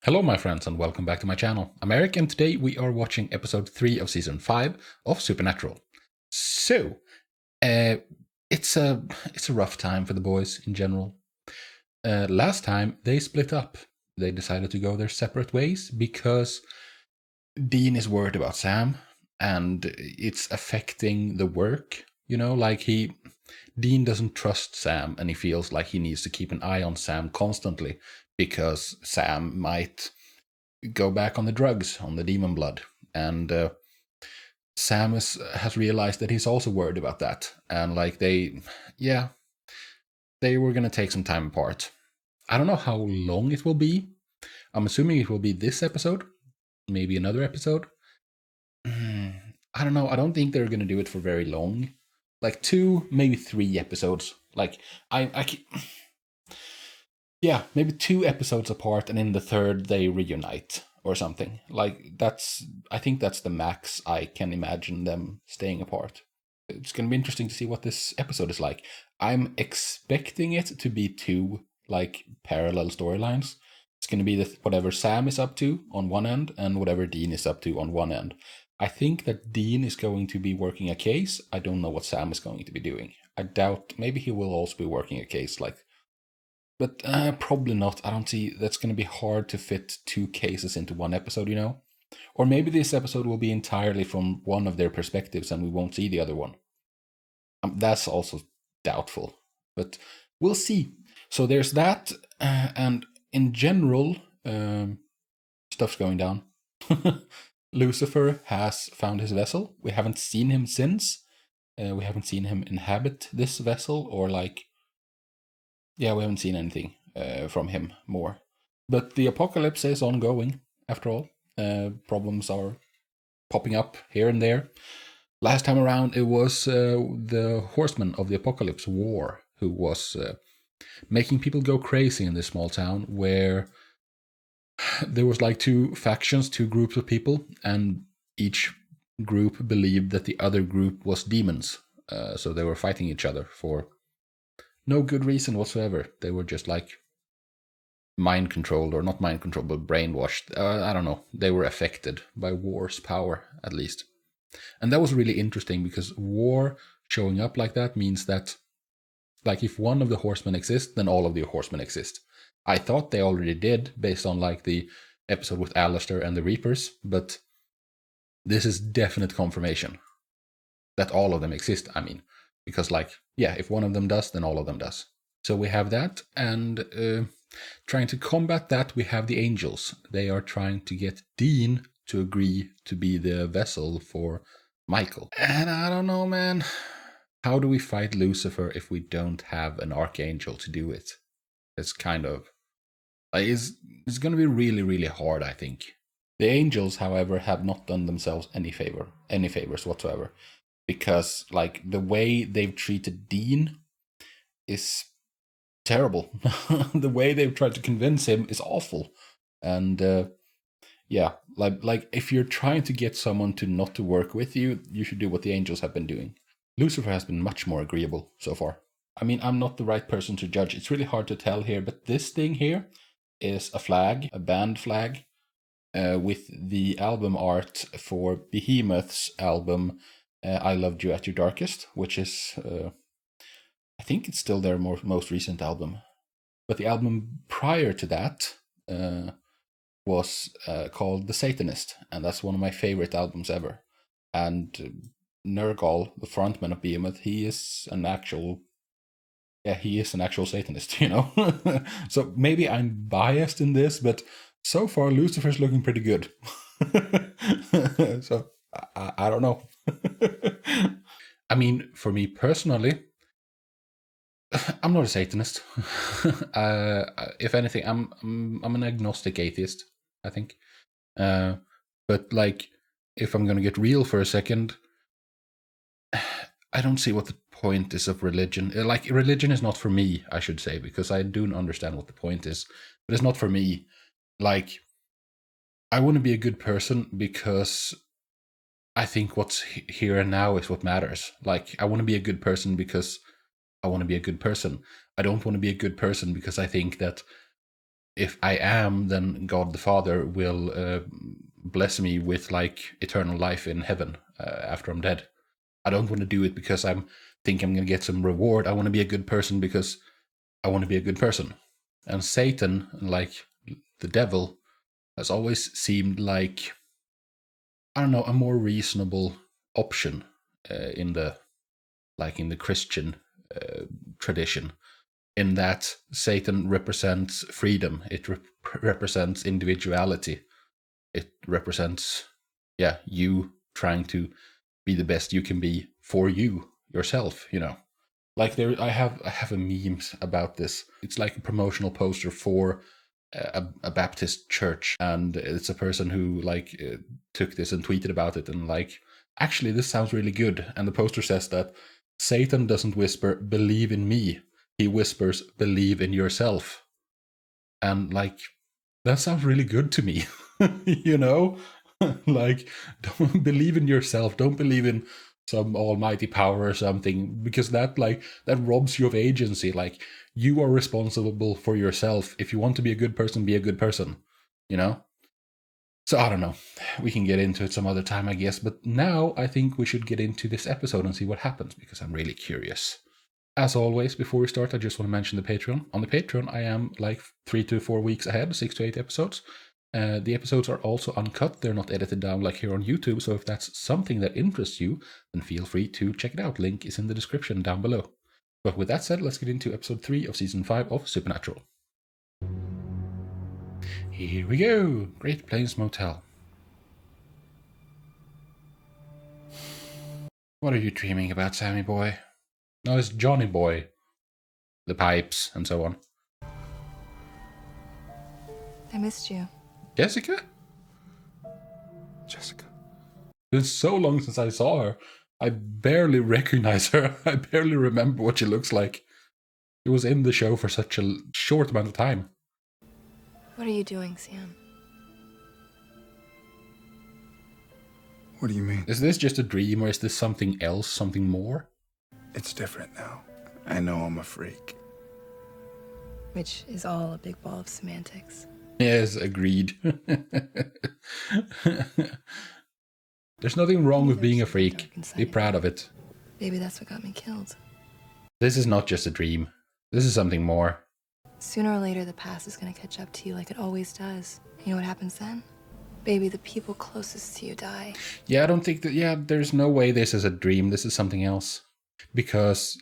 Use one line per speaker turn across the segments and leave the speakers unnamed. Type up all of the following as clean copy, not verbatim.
Hello, my friends, and welcome back to my channel. I'm Eric, and today we are watching episode 3 of season 5 of Supernatural. So, uh, it's a rough time for the boys in general. Last time they split up. They decided to go their separate ways because Dean is worried about Sam, and it's affecting the work. Dean doesn't trust Sam, and he feels like he needs to keep an eye on Sam constantly because Sam might go back on the drugs, on the demon blood. And Sam has realized that he's also worried about that. And they were going to take some time apart. I don't know how long it will be. I'm assuming it will be this episode, maybe another episode. I don't know. I don't think they're going to do it for very long. Like 2, maybe 3 episodes. Yeah, maybe 2 episodes apart, and in the third they reunite or something. I think that's the max I can imagine them staying apart. It's going to be interesting to see what this episode is like. I'm expecting it to be 2 parallel storylines. It's going to be whatever Sam is up to on one end and whatever Dean is up to on one end. I think that Dean is going to be working a case. I don't know what Sam is going to be doing. I doubt maybe he will also be working a case but probably not. I don't see that's going to be hard to fit 2 cases into one episode, Or maybe this episode will be entirely from one of their perspectives and we won't see the other one. That's also doubtful, but we'll see. So there's that, and in general, stuff's going down. Lucifer has found his vessel. We haven't seen him since. We haven't seen him inhabit this vessel we haven't seen anything from him more. But the apocalypse is ongoing, after all. Problems are popping up here and there. Last time around, it was the horseman of the apocalypse, War, who was making people go crazy in this small town where there was 2 factions, 2 groups of people, and each group believed that the other group was demons. So they were fighting each other for no good reason whatsoever. They were just mind controlled, or not mind controlled, but brainwashed. I don't know. They were affected by War's power, at least. And that was really interesting because War showing up like that means that, if one of the horsemen exists, then all of the horsemen exist. I thought they already did based on the episode with Alistair and the Reapers, but this is definite confirmation that all of them exist. I mean, because if one of them does, then all of them does. So we have that, and trying to combat that, we have the angels. They are trying to get Dean to agree to be the vessel for Michael. And I don't know, man. How do we fight Lucifer if we don't have an archangel to do it? It's kind of it's going to be really, really hard, I think. The angels, however, have not done themselves any favors whatsoever, because the way they've treated Dean is terrible. The way they've tried to convince him is awful. And if you're trying to get someone to not to work with you, you should do what the angels have been doing. Lucifer has been much more agreeable so far. I mean, I'm not the right person to judge. It's really hard to tell here, but this thing here is a flag, a band flag, with the album art for Behemoth's album, I Loved You at Your Darkest, which is, I think it's still their most recent album. But the album prior to that was called The Satanist, and that's one of my favorite albums ever. And Nergal, the frontman of Behemoth, he is an actual Satanist, So maybe I'm biased in this, but so far Lucifer's looking pretty good. So I don't know. I mean, for me personally, I'm not a Satanist. If anything, I'm an agnostic atheist, I think. But if I'm gonna get real for a second, I don't see what the point is of religion. Religion is not for me, I should say, because I do understand what the point is, but it's not for me. I want to be a good person because I think what's here and now is what matters. I want to be a good person because I want to be a good person. I don't want to be a good person because I think that if I am, then God the Father will bless me with like eternal life in heaven after I'm dead. I don't want to do it because I'm going to get some reward. I want to be a good person because I want to be a good person. And Satan, like the devil, has always seemed like, I don't know, a more reasonable option in the Christian tradition. In that Satan represents freedom, it represents individuality, it represents, you trying to be the best you can be for yourself. Like I have a memes about this. It's like a promotional poster for a Baptist church, and it's a person who like took this and tweeted about it, and like, actually this sounds really good. And the poster says that Satan doesn't whisper "believe in me," he whispers "believe in yourself." And like, that sounds really good to me. Like, don't believe in yourself, don't believe in some almighty power or something, because that robs you of agency. Like, you are responsible for yourself. If you want to be a good person, be a good person, So I don't know. We can get into it some other time, I guess. But now I think we should get into this episode and see what happens, because I'm really curious. As always, before we start, I just want to mention the Patreon. On the Patreon, I am like 3 to 4 weeks ahead, 6 to 8 episodes. The episodes are also uncut. They're not edited down like here on YouTube. So if that's something that interests you, then feel free to check it out. Link is in the description down below. But with that said, let's get into episode 3 of season 5 of Supernatural. Here we go. Great Plains Motel. What are you dreaming about, Sammy boy? No, it's Johnny boy. The pipes and so on.
I missed you.
Jessica? It's so long since I saw her. I barely recognize her. I barely remember what she looks like. She was in the show for such a short amount of time.
What are you doing, Sam?
What do you mean?
Is this just a dream, or is this something else, something more?
It's different now. I know I'm a freak.
Which is all a big ball of semantics.
Yes, agreed. There's nothing wrong with being a freak. Be proud of it.
Maybe that's what got me killed.
This is not just a dream. This is something more.
Sooner or later, the past is going to catch up to you like it always does. You know what happens then? Baby, the people closest to you die.
Yeah, I don't think that... there's no way this is a dream. This is something else. Because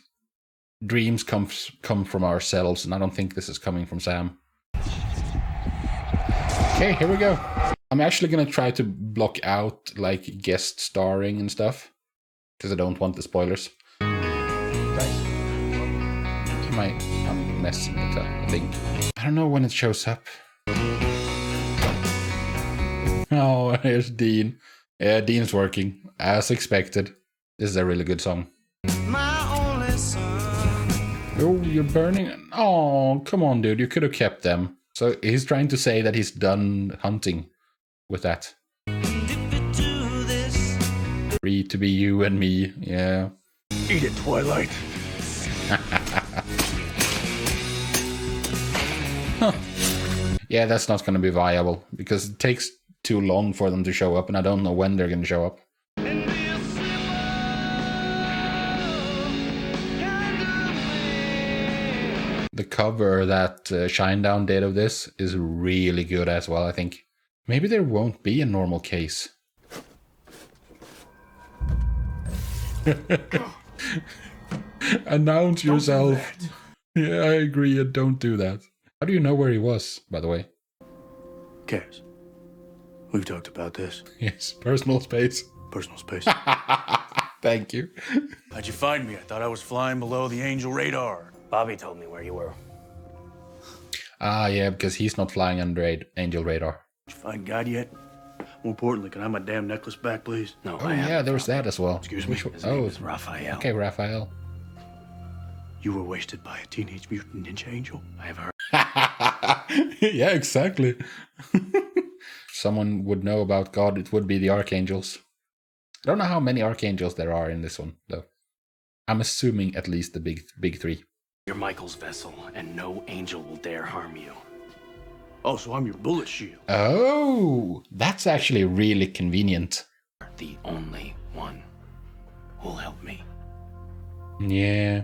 dreams come from ourselves, and I don't think this is coming from Sam. Okay, here we go. I'm actually going to try to block out, like, guest starring and stuff. Because I don't want the spoilers. Guys. I'm messing it up, I think. I don't know when it shows up. Oh, here's Dean. Yeah, Dean's working. As expected. This is a really good song. My only son. Oh, you're burning... Oh, come on, dude. You could have kept them. So he's trying to say that he's done hunting with that. Free to be you and me, yeah.
Eat it, Twilight.
Huh. Yeah, that's not going to be viable, because it takes too long for them to show up, and I don't know when they're going to show up. The cover that Shinedown did of this is really good as well, I think. Maybe there won't be a normal case. Announce yourself. Yeah, I agree, and don't do that. How do you know where he was, by the way?
Cares. We've talked about this.
Yes, personal space.
Personal space.
Thank you.
How'd you find me? I thought I was flying below the Angel radar.
Bobby told me where you were.
Ah, yeah, because he's not flying under Angel radar.
Did you find God yet? More importantly, can I have my damn necklace back, please?
No,
Oh, yeah, there was that as well.
Excuse me?
His name is Raphael.
Okay, Raphael.
You were wasted by a teenage mutant ninja angel.
I have heard.
Yeah, exactly. Someone would know about God, it would be the archangels. I don't know how many archangels there are in this one, though. I'm assuming at least the big three.
You're Michael's vessel, and no angel will dare harm you.
Oh, so I'm your bullet shield.
Oh, that's actually really convenient.
The only one who'll help me.
Yeah.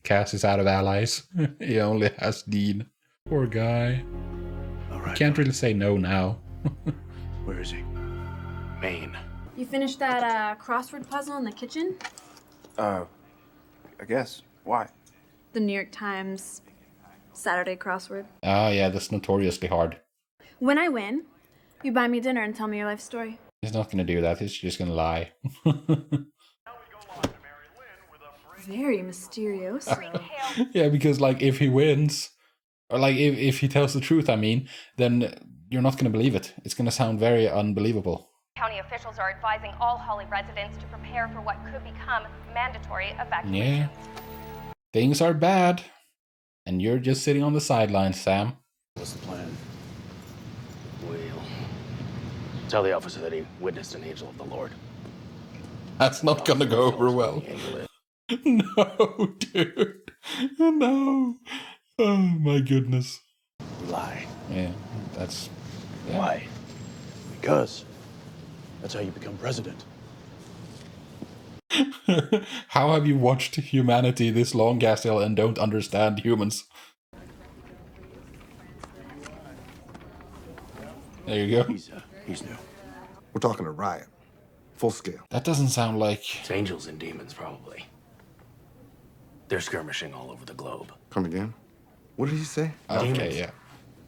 Cass is out of allies. He only has Dean. Poor guy.
All right.
Can't really say no now.
Where is he?
Maine.
You finished that crossword puzzle in the kitchen?
I guess. Why?
The New York Times Saturday crossword.
Ah, yeah, that's notoriously hard.
When I win, you buy me dinner and tell me your life story.
He's not gonna do that. He's just gonna lie.
Very mysterioso.
Yeah, because like if he wins, or like if he tells the truth, I mean, then you're not gonna believe it. It's gonna sound very unbelievable.
County officials are advising all Holly residents to prepare for what could become mandatory evacuation.
Yeah. Things are bad. And you're just sitting on the sidelines, Sam.
What's the plan? We'll tell the officer that he witnessed an angel of the Lord.
That's not gonna go over well. No, dude. No. Oh my goodness.
We lie.
Yeah, that's... Yeah.
Why?
Because that's how you become president.
How have you watched humanity this long, Castiel, and don't understand humans? There you go.
He's new.
We're talking a riot. Full scale.
That doesn't sound like...
It's angels and demons, probably. They're skirmishing all over the globe.
Come again? What did he say?
Okay,
Demons.
yeah.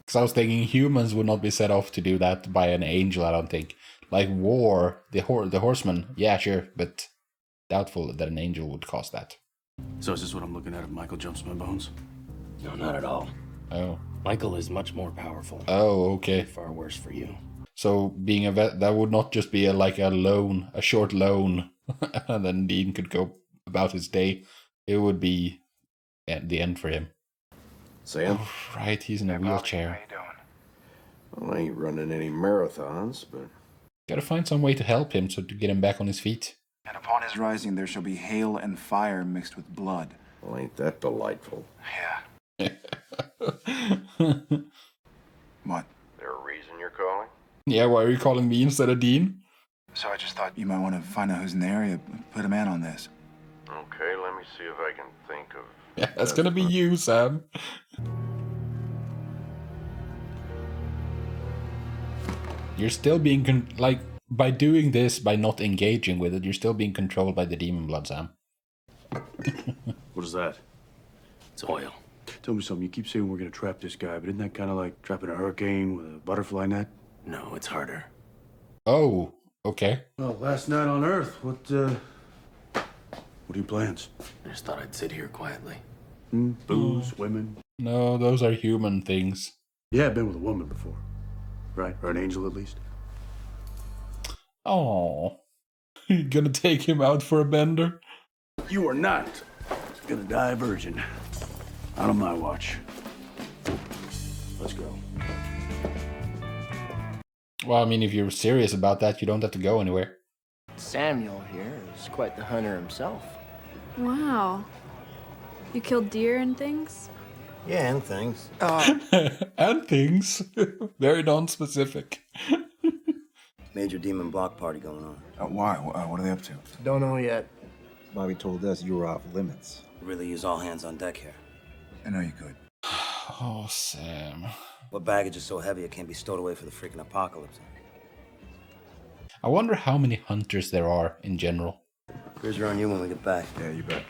Because I was thinking humans would not be set off to do that by an angel, I don't think. Like war, the horseman, yeah, sure, but doubtful that an angel would cause that.
So is this what I'm looking at if Michael jumps my bones?
No, not at all.
Oh.
Michael is much more powerful.
Oh, okay.
Far worse for you.
So being a vet, that would not just be a short loan, and then Dean could go about his day. It would be the end for him.
Sam?
Oh, right, he's in a wheelchair.
Well, I ain't running any marathons, but...
Gotta find some way to help him, so to get him back on his feet.
And upon his rising, there shall be hail and fire mixed with blood.
Well, ain't that delightful?
Yeah. What?
There a reason you're calling?
Yeah, why are you calling me instead of Dean?
So I just thought you might want to find out who's in the area, put a man on this.
Okay, let me see if I can think of...
Yeah, that's gonna be you, Sam. You're still being by doing this, by not engaging with it, you're still being controlled by the demon blood, Sam.
What is that?
It's oil.
Tell me something. You keep saying we're gonna trap this guy, but isn't that kind of like trapping a hurricane with a butterfly net?
No, it's harder.
Oh, okay.
Well, last night on Earth, what are your plans?
I just thought I'd sit here quietly.
Booze, women?
No, those are human things.
Yeah, I've been with a woman before. Right? Or an angel, at least.
Oh, you gonna take him out for a bender?
You are not gonna die a virgin. Not on my watch. Let's go.
Well, I mean, if you're serious about that, you don't have to go anywhere.
Samuel here is quite the hunter himself.
Wow. You killed deer and things?
Yeah, and things.
And things. Very non-specific.
Major demon block party going on.
Why? What are they up to?
Don't know yet.
Bobby told us you were off limits.
Really use all hands on deck here.
I know you could.
Oh, Sam.
What baggage is so heavy it can't be stowed away for the freaking apocalypse?
I wonder how many hunters there are in general.
Here's on you when we get back.
Yeah, you bet.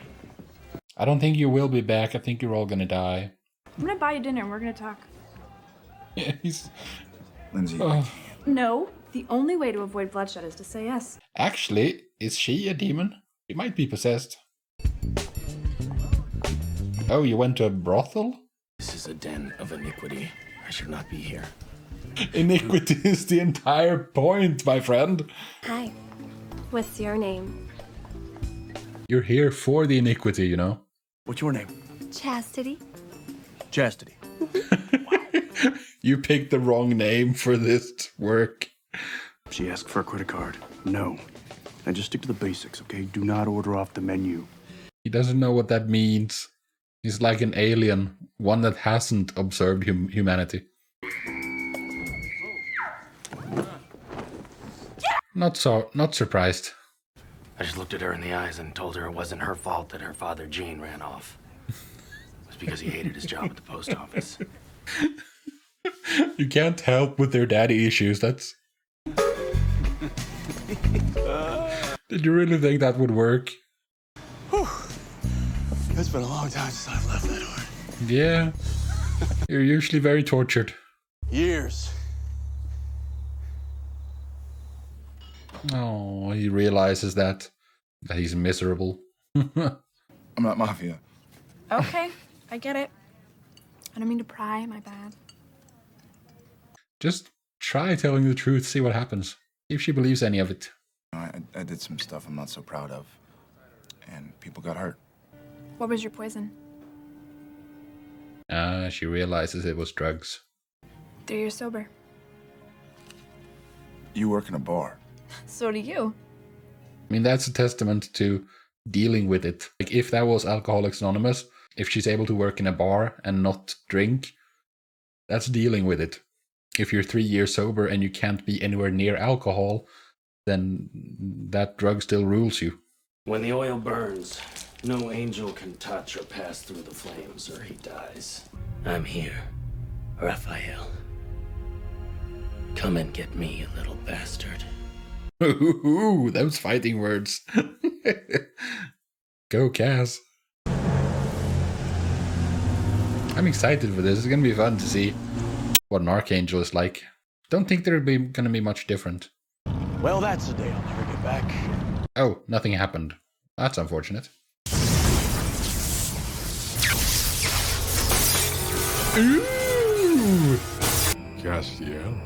I don't think you will be back. I think you're all gonna die.
I'm gonna buy you dinner and we're gonna talk.
Yeah, he's...
Lindsay,
No, the only way to avoid bloodshed is to say yes.
Actually, is she a demon? She might be possessed. Oh, you went to a brothel?
This is a den of iniquity. I should not be here.
Iniquity is the entire point, my friend.
Hi. What's your name?
You're here for the iniquity, you know?
What's your name?
Chastity.
Chastity.
You picked the wrong name for this work.
She asked for a credit card. No. Now just stick to the basics, okay? Do not order off the menu.
He doesn't know what that means. He's like an alien, one that hasn't observed humanity. Not surprised.
I just looked at her in the eyes and told her it wasn't her fault that her father, Gene, ran off. It was because he hated his job at the post office.
You can't help with their daddy issues, that's... Did you really think that would work?
Whew. It's been a long time since I've left that door.
Yeah. You're usually very tortured.
Years.
Oh, he realizes that he's miserable.
I'm not Mafia.
Okay, I get it. I don't mean to pry, my bad.
Just try telling the truth, see what happens. See if she believes any of it.
I did some stuff I'm not so proud of, and people got hurt.
What was your poison?
She realizes it was drugs.
3 years sober.
You work in a bar.
So do you.
I mean, that's a testament to dealing with it. Like, if that was Alcoholics Anonymous, if she's able to work in a bar and not drink, that's dealing with it. If you're 3 years sober and you can't be anywhere near alcohol, then that drug still rules you.
When the oil burns, no angel can touch or pass through the flames, or he dies. I'm here, Raphael. Come and get me, you little bastard.
Ooh, those fighting words. Go, Cass. I'm excited for this. It's gonna be fun to see what an Archangel is like. Don't think there'll be gonna be much different.
Well, that's a day I'll never get back.
Oh, nothing happened. That's unfortunate. Ooh!
Castiel.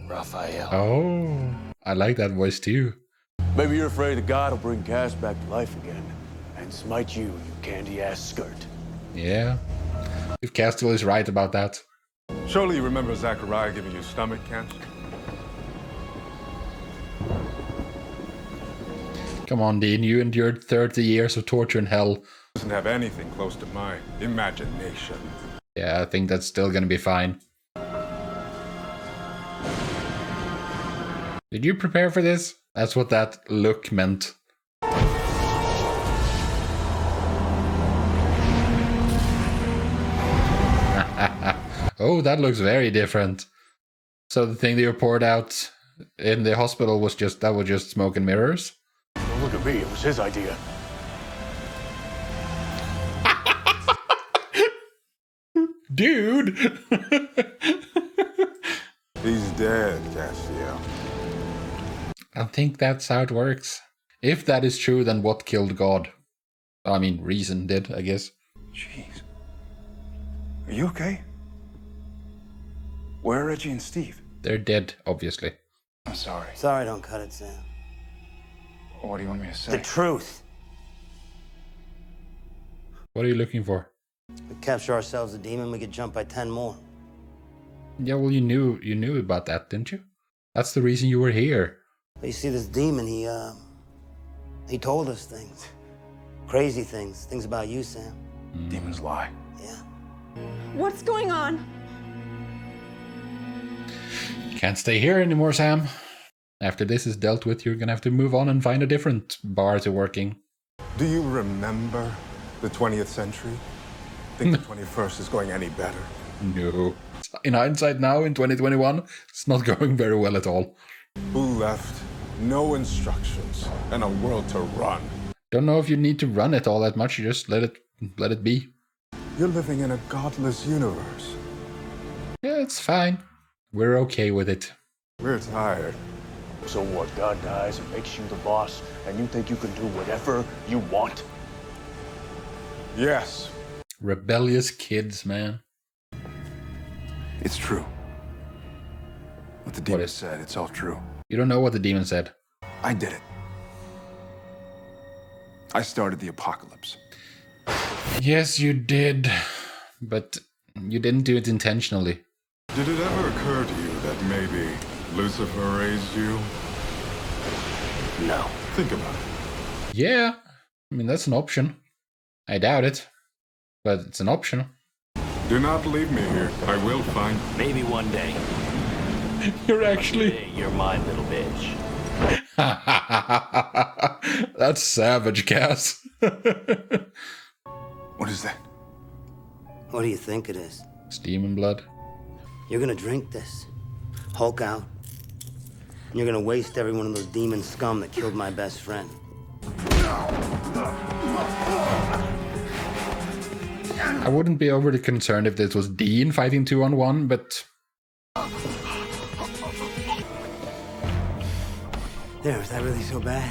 Raphael.
Oh, I like that voice too.
Maybe you're afraid that God will bring Cass back to life again and smite you, you candy-ass skirt.
Yeah. If Castiel is right about that.
Surely you remember Zachariah giving you stomach cancer?
Come on, Dean, you endured 30 years of torture in hell.
Doesn't have anything close to my imagination.
Yeah, I think that's still gonna be fine. Did you prepare for this? That's what that look meant. Oh, that looks very different. So the thing that you poured out in the hospital was just smoke and mirrors?
Don't look at me, it was his idea.
Dude!
He's dead, Castiel.
I think that's how it works. If that is true, then what killed God? I mean, reason did, I guess.
Jeez. Are you okay? Where are Reggie and Steve?
They're dead, obviously.
I'm sorry.
Sorry, don't cut it, Sam.
What do you want me to say?
The truth.
What are you looking for?
We capture ourselves a demon, we could jump by 10 more.
Yeah, well, you knew about that, didn't you? That's the reason you were here.
But you see, this demon, he told us things. Crazy things. Things about you, Sam.
Demons lie.
Yeah.
What's going on?
Can't stay here anymore, Sam. After this is dealt with, you're gonna have to move on and find a different bar to work in.
Do you remember the 20th century? Think the 21st is going any better?
No. In hindsight now, in 2021, it's not going very well at all.
Who left no instructions and a world to run?
Don't know if you need to run it all that much, you just let it be.
You're living in a godless universe.
Yeah, it's fine. We're okay with it.
We're tired.
So what, God dies and makes you the boss, and you think you can do whatever you want?
Yes.
Rebellious kids, man.
It's true. What the demon said, it's all true.
You don't know what the demon said.
I did it. I started the apocalypse.
Yes, you did. But you didn't do it intentionally.
Did it ever occur to you that maybe Lucifer raised you?
No.
Think about it.
Yeah. I mean, that's an option. I doubt it. But it's an option.
Do not leave me here. I will find...
Maybe one day.
You're actually...
You're my little bitch.
That's savage, Cass.
What is that?
What do you think it is?
It's demon blood.
You're gonna drink this, Hulk out, and you're gonna waste every one of those demon scum that killed my best friend.
I wouldn't be overly concerned if this was Dean fighting 2-on-1, but...
There, is that really so bad?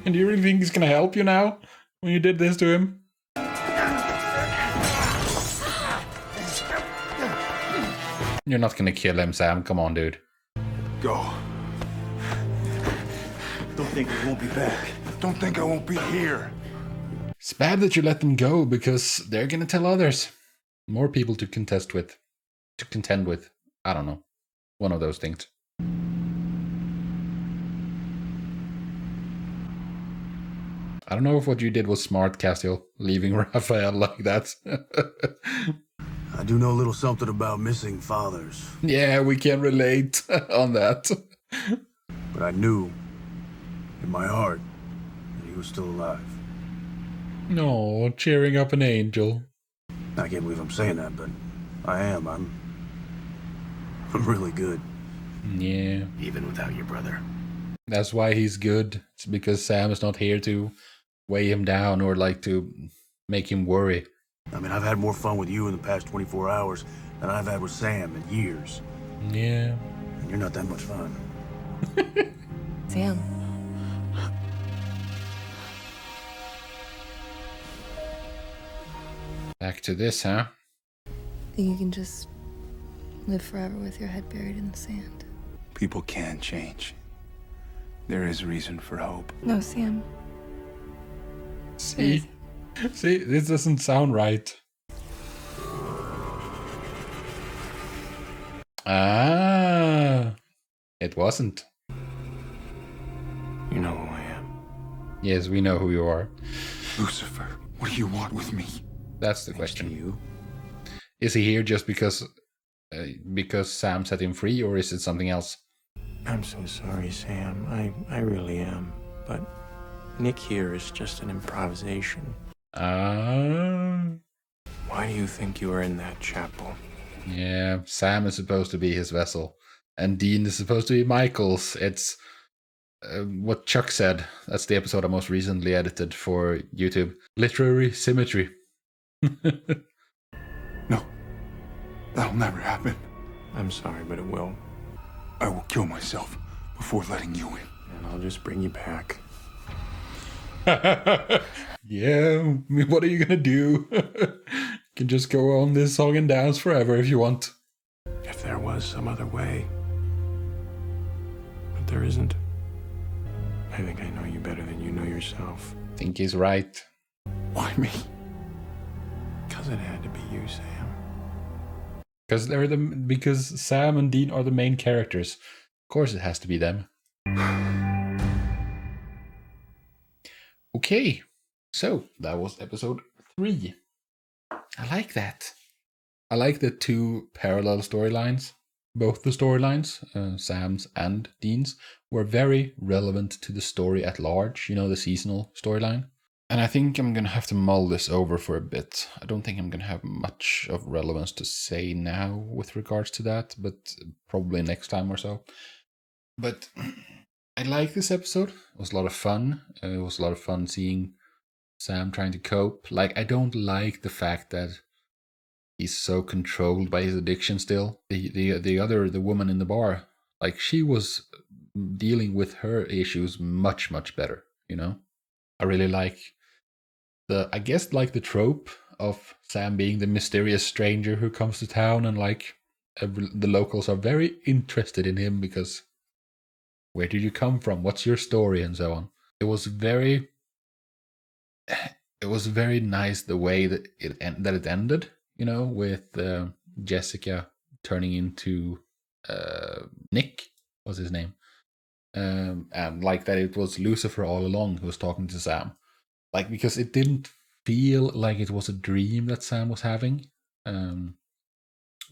Do you really think he's gonna help you now? When you did this to him? You're not gonna kill him, Sam. Come on, dude.
Go.
Don't think we won't be back.
Don't think I won't be here.
It's bad that you let them go, because they're gonna tell others. More people to contend with. I don't know. One of those things. I don't know if what you did was smart, Castiel, leaving Raphael like that.
I do know a little something about missing fathers.
Yeah, we can relate on that.
But I knew, in my heart, that he was still alive.
No, cheering up an angel.
I can't believe I'm saying that, but I am. I'm really good.
Yeah.
Even without your brother.
That's why he's good. It's because Sam is not here to weigh him down or like to make him worry.
I mean, I've had more fun with you in the past 24 hours than I've had with Sam in years.
Yeah.
And you're not that much fun.
Sam.
Back to this, huh?
Think you can just live forever with your head buried in the sand?
People can change. There is reason for hope.
No, Sam.
See? See, this doesn't sound right. Ah, it wasn't.
You know who I am.
Yes, we know who you are.
Lucifer, what do you want with me?
That's the question.
You?
Is he here just because Sam set him free, or is it something else?
I'm so sorry, Sam. I really am. But Nick here is just an improvisation.
Ah.
Why do you think you were in that chapel?
Yeah, Sam is supposed to be his vessel, and Dean is supposed to be Michael's. It's what Chuck said. That's the episode I most recently edited for YouTube. Literary symmetry.
No, that'll never happen.
I'm sorry, but it will.
I will kill myself before letting you in.
And I'll just bring you back.
Yeah, I mean, what are you gonna do? You can just go on this song and dance forever if you want.
If there was some other way. But there isn't. I think I know you better than you know yourself.
I think he's right.
Why me?
Because it had to be you, Sam.
Because Sam and Dean are the main characters. Of course it has to be them. Okay, so that was episode 3. I like that. I like the 2 parallel storylines. Both the storylines, Sam's and Dean's, were very relevant to the story at large, you know, the seasonal storyline. And I think I'm going to have to mull this over for a bit. I don't think I'm going to have much of relevance to say now with regards to that, but probably next time or so. But I like this episode. It was a lot of fun. It was a lot of fun seeing Sam trying to cope. Like, I don't like the fact that he's so controlled by his addiction still. The woman in the bar, like, she was dealing with her issues much, much better, you know? I really like the trope of Sam being the mysterious stranger who comes to town, and like the locals are very interested in him because where did you come from? What's your story? And so on. It was very nice the way that it ended, you know, with Jessica turning into Nick was his name. And like that it was Lucifer all along who was talking to Sam. Like, because it didn't feel like it was a dream that Sam was having.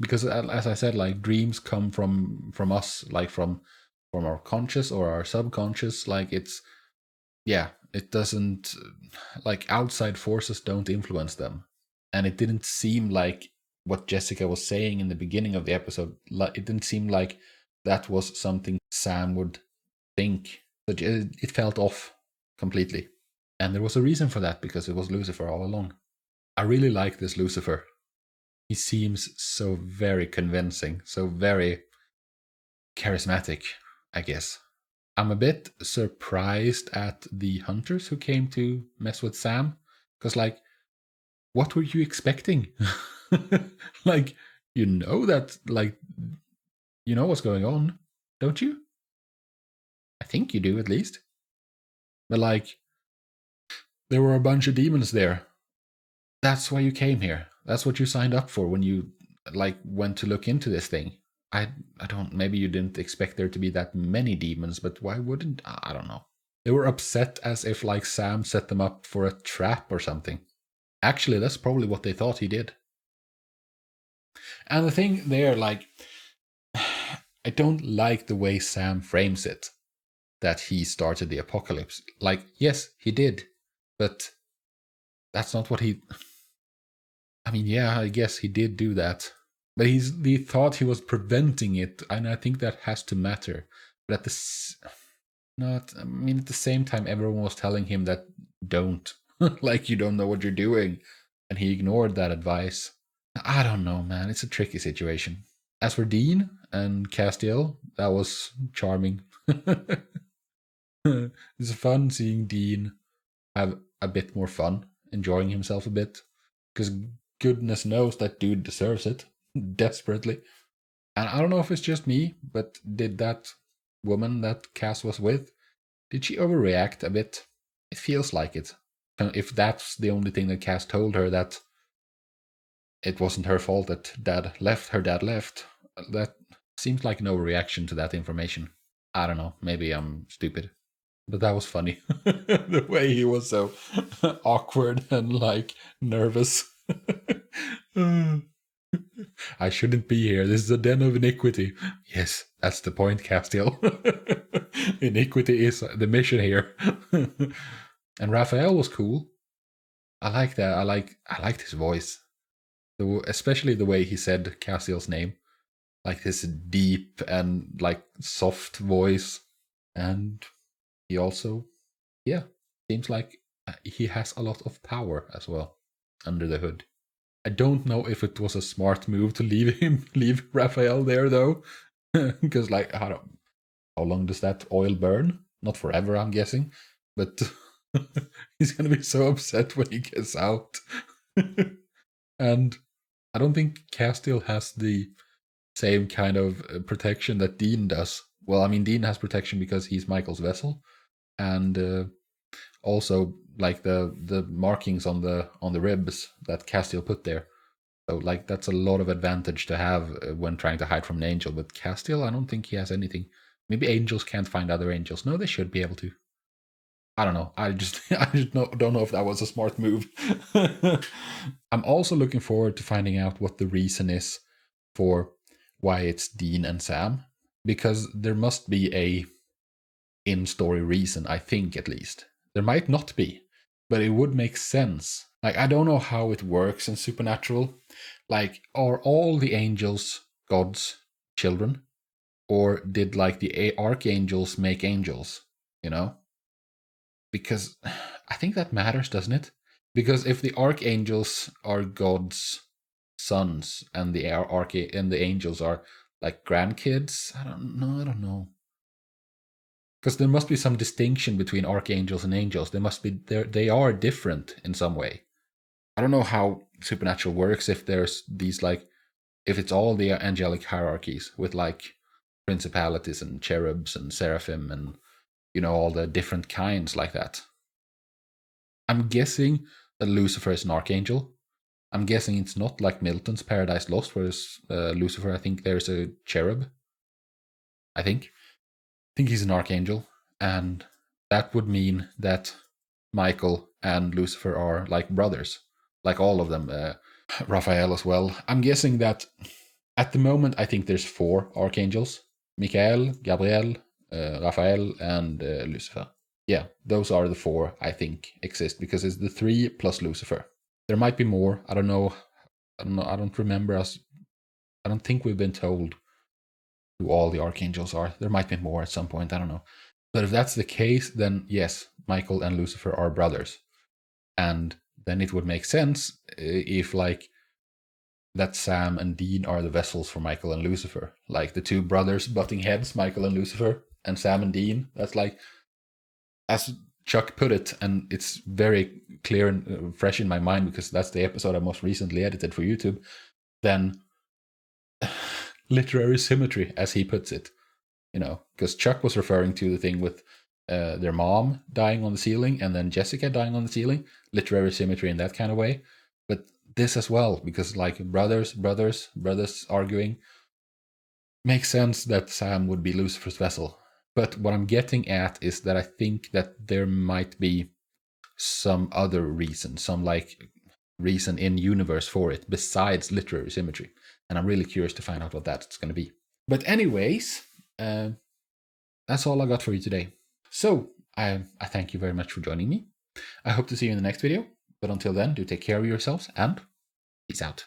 Because as I said, like, dreams come from us, like from from our conscious or our subconscious. Like it doesn't, like outside forces don't influence them. And it didn't seem like what Jessica was saying in the beginning of the episode, it didn't seem like that was something Sam would think. But it felt off completely. And there was a reason for that, because it was Lucifer all along. I really like this Lucifer. He seems so very convincing, so very charismatic, I guess. I'm a bit surprised at the hunters who came to mess with Sam. Because, like, what were you expecting? Like, you know that, like, you know what's going on, don't you? I think you do, at least. But, like, there were a bunch of demons there. That's why you came here. That's what you signed up for when you, like, went to look into this thing. I don't, maybe you didn't expect there to be that many demons, but why wouldn't, I don't know. They were upset as if, like, Sam set them up for a trap or something. Actually, that's probably what they thought he did. And the thing there, like, I don't like the way Sam frames it, that he started the apocalypse. Like, yes, he did, but that's not what he... I mean, yeah, I guess he did do that. But he thought he was preventing it, and I think that has to matter. But at the same time, everyone was telling him that don't. Like, you don't know what you're doing. And he ignored that advice. I don't know, man. It's a tricky situation. As for Dean and Castiel, that was charming. It's fun seeing Dean have a bit more fun, enjoying himself a bit. Because goodness knows that dude deserves it. Desperately. And I don't know if it's just me, but did that woman that Cass was with, did she overreact a bit? It feels like it. If that's the only thing that Cass told her, that it wasn't her fault that her dad left, that seems like no reaction to that information. I don't know, maybe I'm stupid. But that was funny. The way he was so awkward and, like, nervous. I shouldn't be here. This is a den of iniquity. Yes, that's the point, Castiel. Iniquity is the mission here. And Raphael was cool. I like that. I liked his voice. Especially the way he said Castiel's name. Like this deep and, like, soft voice. And he also, seems like he has a lot of power as well under the hood. I don't know if it was a smart move to leave Raphael there, though. Because, like, how long does that oil burn? Not forever, I'm guessing. But he's going to be so upset when he gets out. And I don't think Castiel has the same kind of protection that Dean does. Well, I mean, Dean has protection because he's Michael's vessel. And also, like, the markings on the ribs that Castiel put there. So, like, that's a lot of advantage to have when trying to hide from an angel. But Castiel, I don't think he has anything. Maybe angels can't find other angels. No, they should be able to. I don't know. I just don't know if that was a smart move. I'm also looking forward to finding out what the reason is for why it's Dean and Sam. Because there must be a in-story reason, I think, at least. There might not be, but it would make sense. Like, I don't know how it works in Supernatural. Like, are all the angels God's children? Or did, like, the archangels make angels? You know? Because I think that matters, doesn't it? Because if the archangels are God's sons and the angels are, like, grandkids, I don't know. Because there must be some distinction between archangels and angels. They are different in some way. I don't know how Supernatural works, if there's these, like, if it's all the angelic hierarchies with, like, principalities and cherubs and seraphim and, you know, all the different kinds like that. I'm guessing that Lucifer is an archangel. I'm guessing it's not like Milton's Paradise Lost, whereas Lucifer, I think there's a cherub. I think he's an archangel, and that would mean that Michael and Lucifer are like brothers, like all of them, Raphael as well. I'm guessing that at the moment, I think there's 4 archangels: Michael, Gabriel, Raphael, and Lucifer. Yeah, those are the 4 I think exist, because it's the 3 plus Lucifer. There might be more. I don't know. I don't remember us. I don't think we've been told who all the archangels are. There might be more at some point. I don't know. But if that's the case, then yes, Michael and Lucifer are brothers. And then it would make sense if, like, that Sam and Dean are the vessels for Michael and Lucifer. Like the 2 brothers butting heads, Michael and Lucifer, and Sam and Dean. That's like, as Chuck put it, and it's very clear and fresh in my mind because that's the episode I most recently edited for YouTube, then literary symmetry, as he puts it. You know, because Chuck was referring to the thing with their mom dying on the ceiling and then Jessica dying on the ceiling. Literary symmetry in that kind of way. But this as well, because like brothers arguing, makes sense that Sam would be Lucifer's vessel. But what I'm getting at is that I think that there might be some other reason, some like reason in universe for it besides literary symmetry. And I'm really curious to find out what that's going to be. But anyways, that's all I got for you today. So I thank you very much for joining me. I hope to see you in the next video. But until then, do take care of yourselves and peace out.